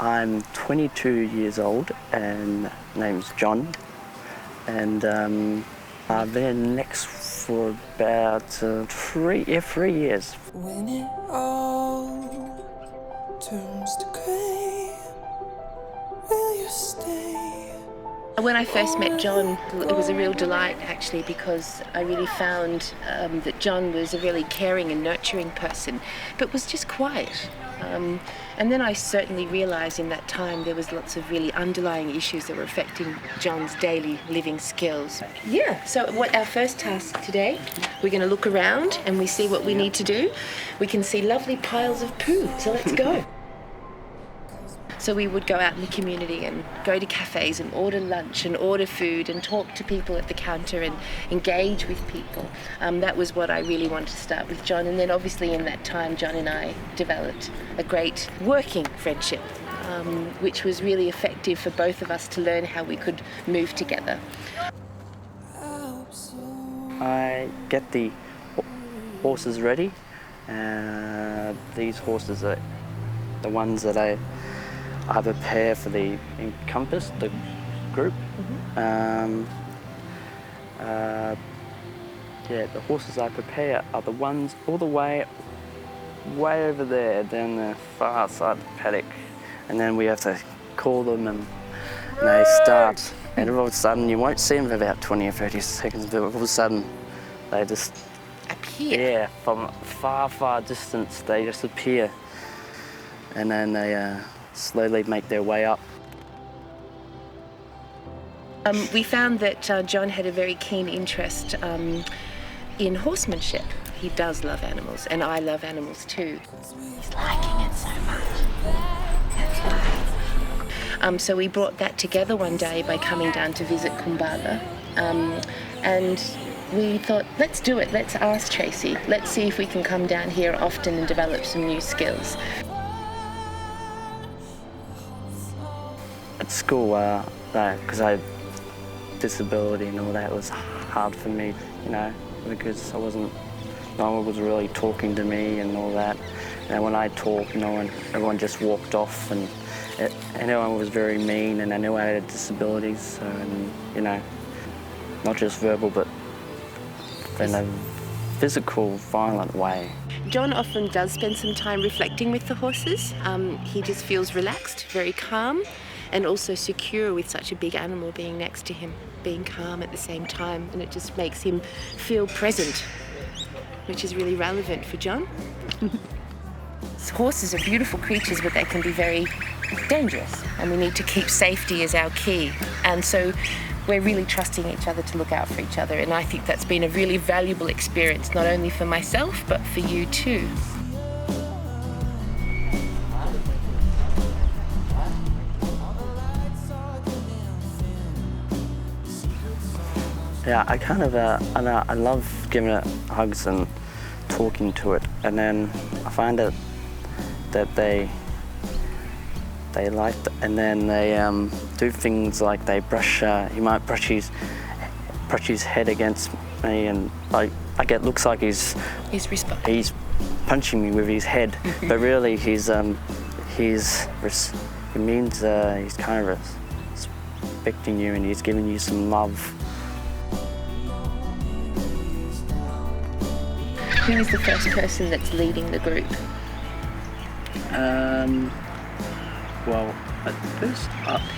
I'm 22 years old and name's John, and I've been at Nextt for about 3 years. When it all turns to grey, will you stay? When I first met John, it was a real delight actually, because I really found that John was a really caring and nurturing person, but was just quiet. And then I certainly realised in that time there was lots of really underlying issues that were affecting John's daily living skills. Yeah, so what our first task today, we're going to look around and we see what we need to do. We can see lovely piles of poo, so let's go. So we would go out in the community and go to cafes and order lunch and order food and talk to people at the counter and engage with people. That was what I really wanted to start with John. And then obviously in that time, John and I developed a great working friendship, which was really effective for both of us to learn how we could move together. I get the horses ready. These horses are the ones that I prepare for the Encompass, the group. The horses I prepare are the ones all the way over there, down the far side of the paddock. And then we have to call them and they start. And all of a sudden, you won't see them for about 20 or 30 seconds, but all of a sudden, they just appear. Yeah, from far distance, they just appear. And then they slowly make their way up. We found that John had a very keen interest in horsemanship. He does love animals, and I love animals too. He's liking it so much. That's why. So we brought that together one day by coming down to visit Kumbala. And we thought, let's do it, let's ask Tracy. Let's see if we can come down here often and develop some new skills. At school, because I had disability and all that, it was hard for me, because no one was really talking to me and all that. And when I talked, everyone just walked off, and everyone was very mean, and I knew I had disabilities, so, not just verbal, but in a physical, violent way. John often does spend some time reflecting with the horses. He just feels relaxed, very calm, and also secure with such a big animal being next to him, being calm at the same time, and it just makes him feel present, which is really relevant for John. Horses are beautiful creatures, but they can be very dangerous, and we need to keep safety as our key. And so we're really trusting each other to look out for each other, and I think that's been a really valuable experience, not only for myself, but for you too. Yeah, I love giving it hugs and talking to it, and then I find out that they like it, and then they do things like they he might brush his head against me, and looks like he's punching me with his head, but really he's kind of respecting you, and he's giving you some love. Who is the first person that's leading the group? Well, at first,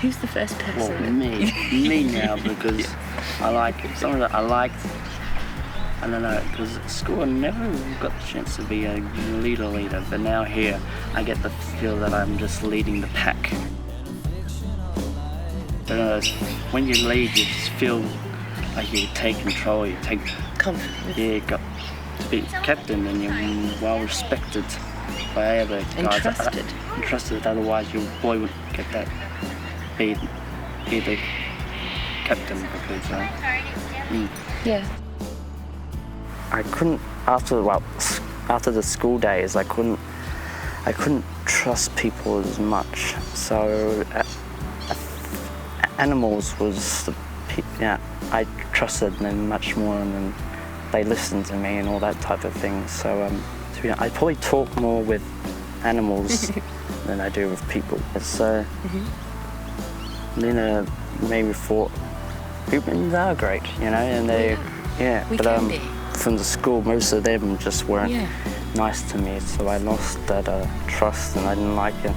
who's the first person? Well, me now, because I like it. Some of that I liked. I don't know, because at school I never got the chance to be a leader, but now here I get the feel that I'm just leading the pack. But when you lead, you just feel like you take control, you take confidence. Yeah, you got to be captain, and you're well respected by other guys. And trusted. Otherwise, your boy would get that be the captain, because Yeah. I couldn't after the school days. I couldn't trust people as much. So animals was I trusted them much more, and they listened to me and all that type of thing. So I'd probably talk more with animals than I do with people. So then made me thought humans are great, you know, and they, We but can be. from the school, most of them just weren't nice to me, so I lost that trust and I didn't like it.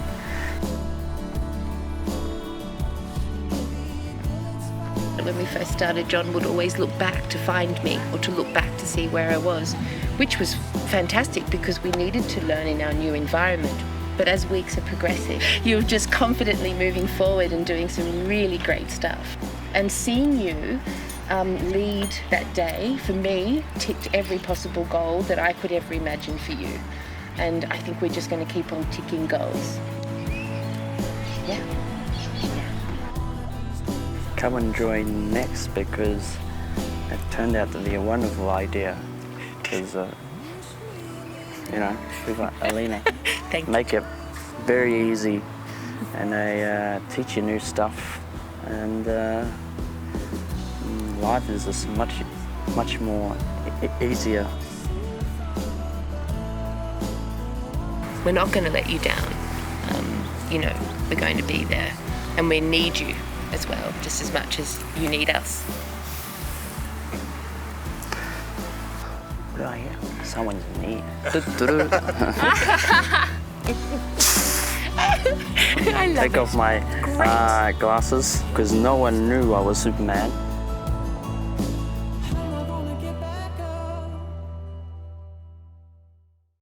When we first started, John would always look back to find me or to look back to see where I was, which was fantastic because we needed to learn in our new environment. But as weeks are progressing, you're just confidently moving forward and doing some really great stuff. And seeing you lead that day, for me, ticked every possible goal that I could ever imagine for you. And I think we're just going to keep on ticking goals. Yeah. Come and join Nextt because it turned out to be a wonderful idea. Because, you know, with Alina, make it very easy, and they teach you new stuff, and life is just much more easier. We're not going to let you down. You know, we're going to be there, and we need you as well, just as much as you need us. What do I hear? Someone's near. I love Take off my glasses because no one knew I was Superman.